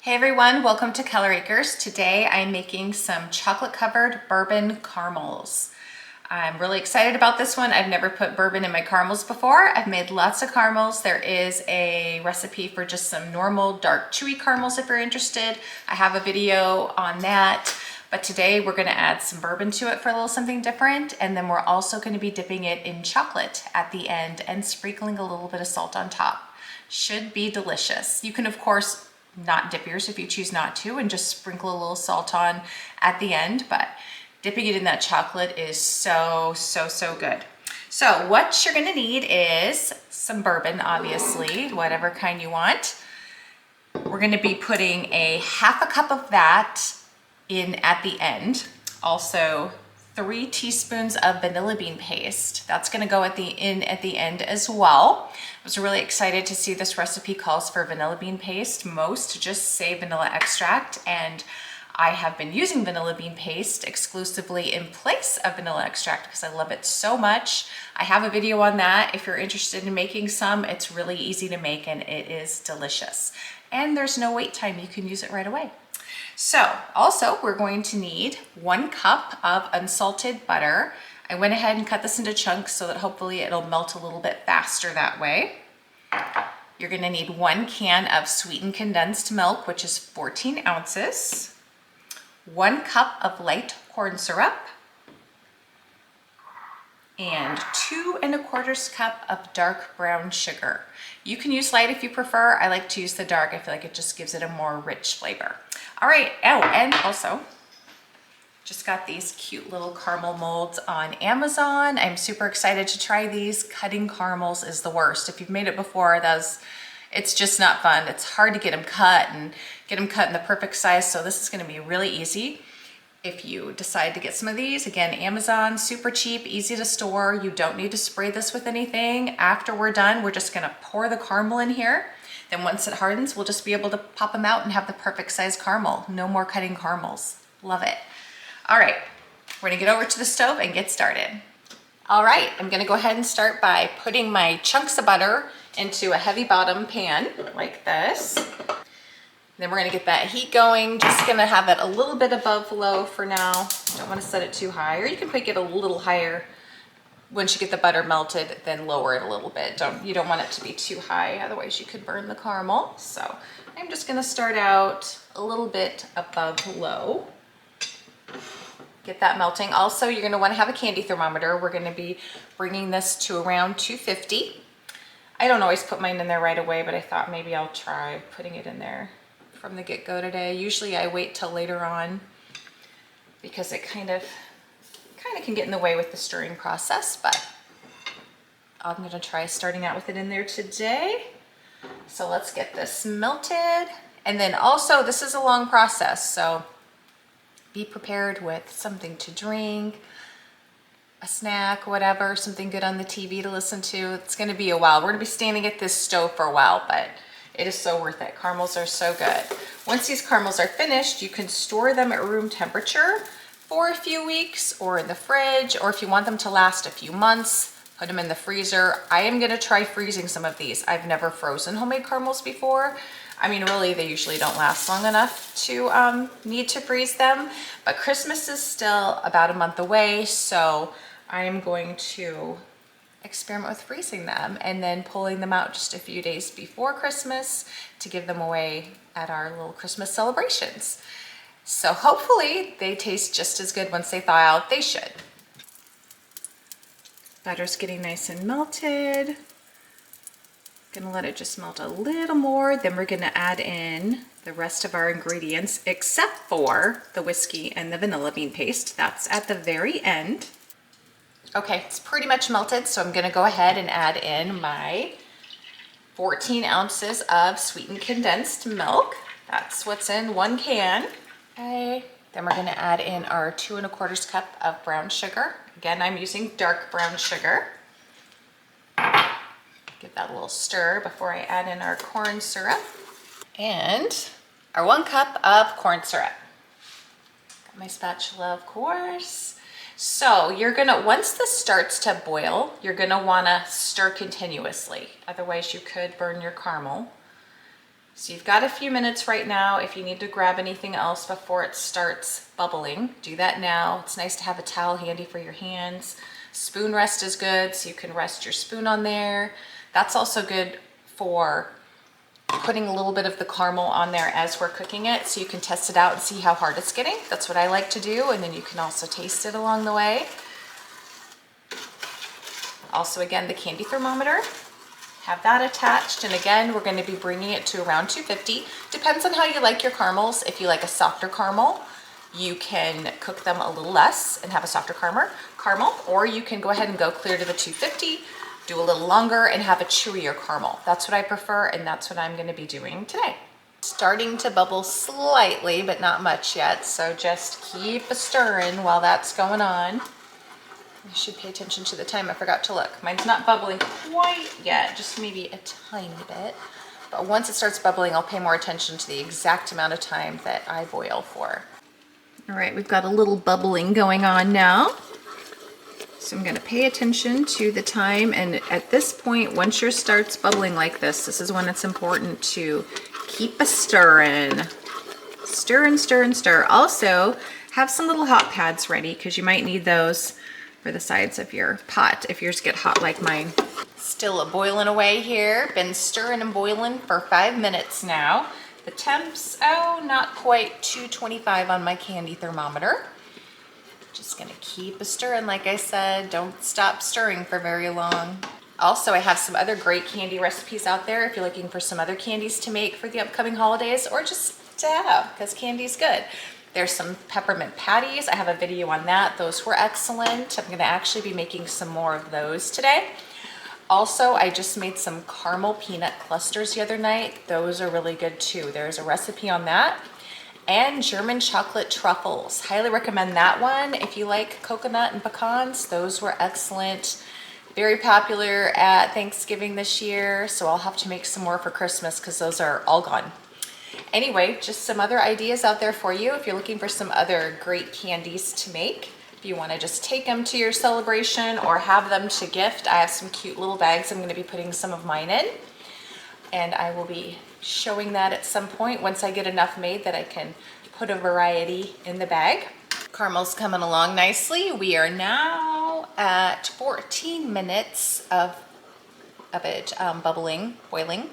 Hey everyone, welcome to Color Acres. Today I'm making some chocolate covered bourbon caramels. I'm really excited about this one. I've never put bourbon in my caramels before. I've made lots of caramels. There is a recipe for just some normal dark chewy caramels if you're interested. I have a video on that. But today we're going to add some bourbon to it for a little something different. And then we're also going to be dipping it in chocolate at the end and sprinkling a little bit of salt on top. Should be delicious. You can of course not dip yours if you choose not to and just sprinkle a little salt on at the end, but dipping it in that chocolate is so good. So what you're gonna need is some bourbon, obviously, whatever kind you want. We're gonna be putting a half a cup of that in at the end. Also 3 teaspoons of vanilla bean paste. That's gonna go at the end as well. I was really excited to see this recipe calls for vanilla bean paste. Most just say vanilla extract, and I have been using vanilla bean paste exclusively in place of vanilla extract because I love it so much. I have a video on that if you're interested in making some. It's really easy to make and it is delicious. And there's no wait time, you can use it right away. So also we're going to need 1 cup of unsalted butter. I went ahead and cut this into chunks so that hopefully it'll melt a little bit faster that way. You're gonna need 1 can of sweetened condensed milk, which is 14 ounces, 1 cup of light corn syrup, and 2 1/4 cup of dark brown sugar. You can use light if you prefer. I like to use the dark. I feel like it just gives it a more rich flavor. All right, oh, and also just got these cute little caramel molds on Amazon. I'm super excited to try these. Cutting caramels is the worst. If you've made it before, it's just not fun. It's hard to get them cut and get them cut in the perfect size. So this is gonna be really easy. If you decide to get some of these, again, Amazon, super cheap, easy to store. You don't need to spray this with anything. After we're done, we're just gonna pour the caramel in here. Then once it hardens, we'll just be able to pop them out and have the perfect size caramel. No more cutting caramels. Love it. All right, we're gonna get over to the stove and get started. All right, I'm gonna go ahead and start by putting my chunks of butter into a heavy bottom pan like this. Then we're gonna get that heat going. Just gonna have it a little bit above low for now. Don't wanna set it too high, or you can pick it a little higher once you get the butter melted, then lower it a little bit. You don't want it to be too high, otherwise you could burn the caramel. So I'm just gonna start out a little bit above low. Get that melting. Also, you're gonna wanna have a candy thermometer. We're gonna be bringing this to around 250. I don't always put mine in there right away, but I thought maybe I'll try putting it in there from the get-go today. Usually I wait till later on because it kind of can get in the way with the stirring process, but I'm gonna try starting out with it in there today. So let's get this melted. And then also, this is a long process, so be prepared with something to drink, a snack, whatever, something good on the TV to listen to. It's gonna be a while. We're gonna be standing at this stove for a while, but it is so worth it. Caramels are so good. Once these caramels are finished, you can store them at room temperature for a few weeks or in the fridge, or if you want them to last a few months, put them in the freezer. I am gonna try freezing some of these. I've never frozen homemade caramels before. I mean, really, they usually don't last long enough to need to freeze them, but Christmas is still about a month away, so I'm going to experiment with freezing them and then pulling them out just a few days before Christmas to give them away at our little Christmas celebrations. So hopefully they taste just as good once they thaw out. They should. Butter's getting nice and melted. Gonna let it just melt a little more. Then we're gonna add in the rest of our ingredients except for the whiskey and the vanilla bean paste. That's at the very end. Okay, it's pretty much melted, so I'm gonna go ahead and add in my 14 ounces of sweetened condensed milk. That's what's in 1 can. Okay, then we're gonna add in our 2 1/4 cup of brown sugar. Again, I'm using dark brown sugar. Give that a little stir before I add in our corn syrup. And our 1 cup of corn syrup. Got my spatula, of course. So you're gonna, once this starts to boil, you're gonna wanna stir continuously. Otherwise you could burn your caramel. So you've got a few minutes right now. If you need to grab anything else before it starts bubbling, do that now. It's nice to have a towel handy for your hands. Spoon rest is good, so you can rest your spoon on there. That's also good for putting a little bit of the caramel on there as we're cooking it, so you can test it out and see how hard it's getting. That's what I like to do, and then you can also taste it along the way. Also, again, the candy thermometer. Have that attached, and again, we're going to be bringing it to around 250. Depends on how you like your caramels. If you like a softer caramel, you can cook them a little less and have a softer caramel, or you can go ahead and go clear to the 250, do a little longer, and have a chewier caramel. That's what I prefer, and that's what I'm going to be doing today. Starting to bubble slightly, but not much yet, so just keep a stirring while that's going on. I should pay attention to the time. I forgot to look. Mine's not bubbling quite yet, just maybe a tiny bit. But once it starts bubbling, I'll pay more attention to the exact amount of time that I boil for. All right, we've got a little bubbling going on now. So I'm going to pay attention to the time. And at this point, once yours starts bubbling like this is when it's important to keep a stirring. Stir and stir and stir. Also, have some little hot pads ready because you might need those for the sides of your pot if yours get hot like mine. Still a boiling away here. Been stirring and boiling for 5 minutes now. The temps, not quite 225 on my candy thermometer. Just gonna keep a stirring, like I said. Don't stop stirring for very long. Also, I have some other great candy recipes out there if you're looking for some other candies to make for the upcoming holidays, or just to have, because candy's good. There's some peppermint patties. I have a video on that. Those were excellent. I'm gonna actually be making some more of those today. Also, I just made some caramel peanut clusters the other night. Those are really good too. There's a recipe on that. And German chocolate truffles. Highly recommend that one. If you like coconut and pecans, those were excellent. Very popular at Thanksgiving this year, so I'll have to make some more for Christmas because those are all gone. Anyway, just some other ideas out there for you if you're looking for some other great candies to make. If you want to just take them to your celebration or have them to gift, I have some cute little bags I'm going to be putting some of mine in. And I will be showing that at some point once I get enough made that I can put a variety in the bag. Caramel's coming along nicely. We are now at 14 minutes of it bubbling, boiling,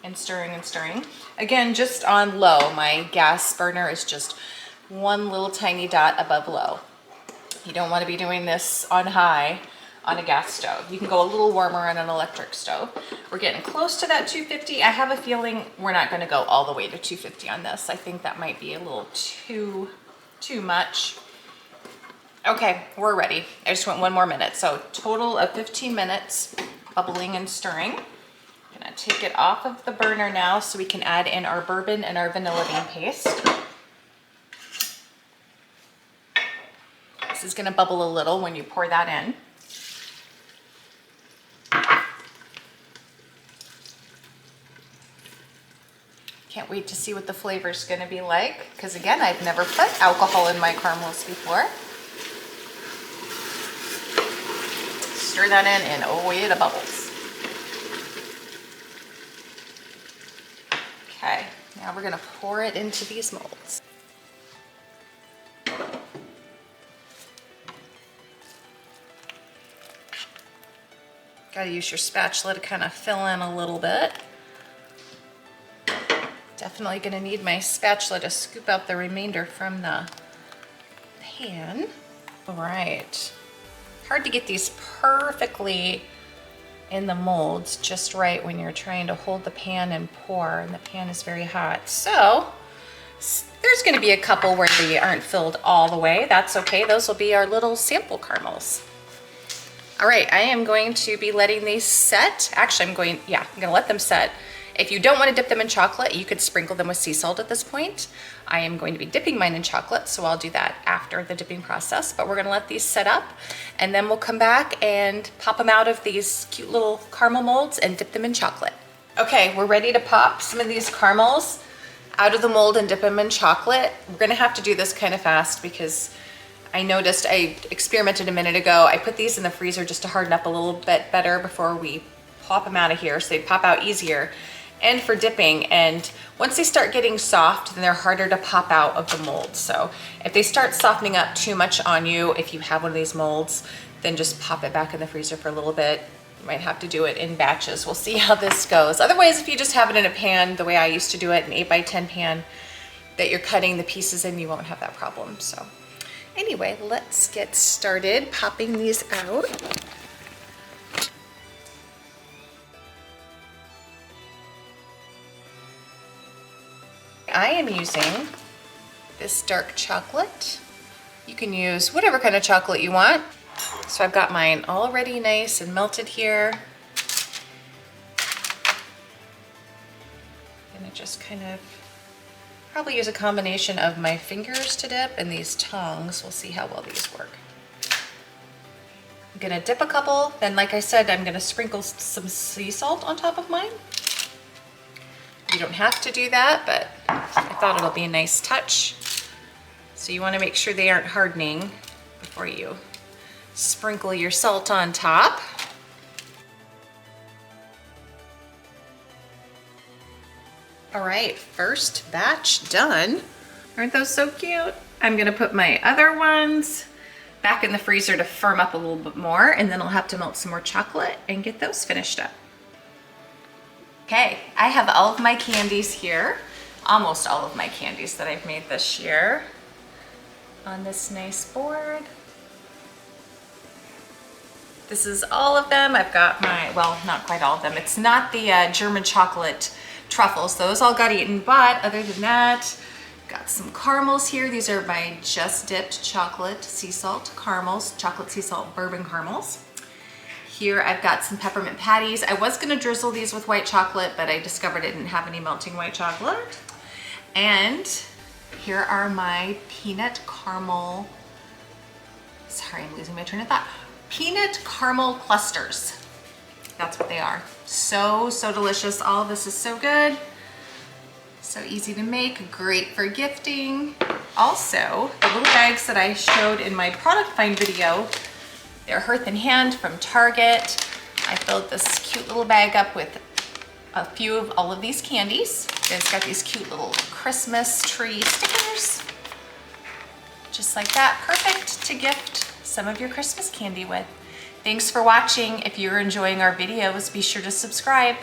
and stirring and stirring. Again, just on low. My gas burner is just one little tiny dot above low. You don't want to be doing this on high on a gas stove. You can go a little warmer on an electric stove. We're getting close to that 250. I have a feeling we're not going to go all the way to 250 on this. I think that might be a little too much. Okay, we're ready. I just went 1 more minute. So total of 15 minutes bubbling and stirring. I'm gonna take it off of the burner now so we can add in our bourbon and our vanilla bean paste. This is gonna bubble a little when you pour that in. Can't wait to see what the flavor's gonna be like, because again, I've never put alcohol in my caramels before. Stir that in and away it bubbles. Okay, now we're gonna pour it into these molds. Gotta use your spatula to kind of fill in a little bit. Definitely gonna need my spatula to scoop out the remainder from the pan. All right. Hard to get these perfectly in the molds just right when you're trying to hold the pan and pour, and the pan is very hot. So there's gonna be a couple where they aren't filled all the way. That's okay, those will be our little sample caramels. All right, I am going to be letting these set. Actually, I'm gonna let them set. If you don't want to dip them in chocolate, you could sprinkle them with sea salt at this point. I am going to be dipping mine in chocolate, so I'll do that after the dipping process, but we're gonna let these set up, and then we'll come back and pop them out of these cute little caramel molds and dip them in chocolate. Okay, we're ready to pop some of these caramels out of the mold and dip them in chocolate. We're gonna have to do this kind of fast because I noticed, I experimented a minute ago. I put these in the freezer just to harden up a little bit better before we pop them out of here so they pop out easier. and for dipping. And once they start getting soft, then they're harder to pop out of the mold. So if they start softening up too much on you, if you have one of these molds, then just pop it back in the freezer for a little bit. You might have to do it in batches. We'll see how this goes. Otherwise, if you just have it in a pan, the way I used to do it, an 8x10 pan that you're cutting the pieces in, you won't have that problem. So anyway, let's get started popping these out. I am using this dark chocolate. You can use whatever kind of chocolate you want. So I've got mine already nice and melted here. I'm gonna just kind of probably use a combination of my fingers to dip and these tongs. We'll see how well these work. I'm gonna dip a couple, then like I said, I'm gonna sprinkle some sea salt on top of mine. You don't have to do that, but I thought it'll be a nice touch. So you wanna make sure they aren't hardening before you sprinkle your salt on top. All right, first batch done. Aren't those so cute? I'm gonna put my other ones back in the freezer to firm up a little bit more, and then I'll have to melt some more chocolate and get those finished up. Okay, I have all of my candies here, almost all of my candies that I've made this year on this nice board. This is all of them. I've got my, well, not quite all of them. It's not the German chocolate truffles. Those all got eaten, but other than that, got some caramels here. These are my just dipped chocolate sea salt caramels, chocolate sea salt bourbon caramels. Here I've got some peppermint patties. I was gonna drizzle these with white chocolate, but I discovered I didn't have any melting white chocolate. And here are my peanut caramel, sorry, I'm losing my train of thought. Peanut caramel clusters. That's what they are. So, so delicious. All of this is so good. So easy to make, great for gifting. Also, the little bags that I showed in my product find video, they're Hearth in Hand from Target. I filled this cute little bag up with a few of all of these candies. It's got these cute little Christmas tree stickers. Just like that, perfect to gift some of your Christmas candy with. Thanks for watching. If you're enjoying our videos, be sure to subscribe.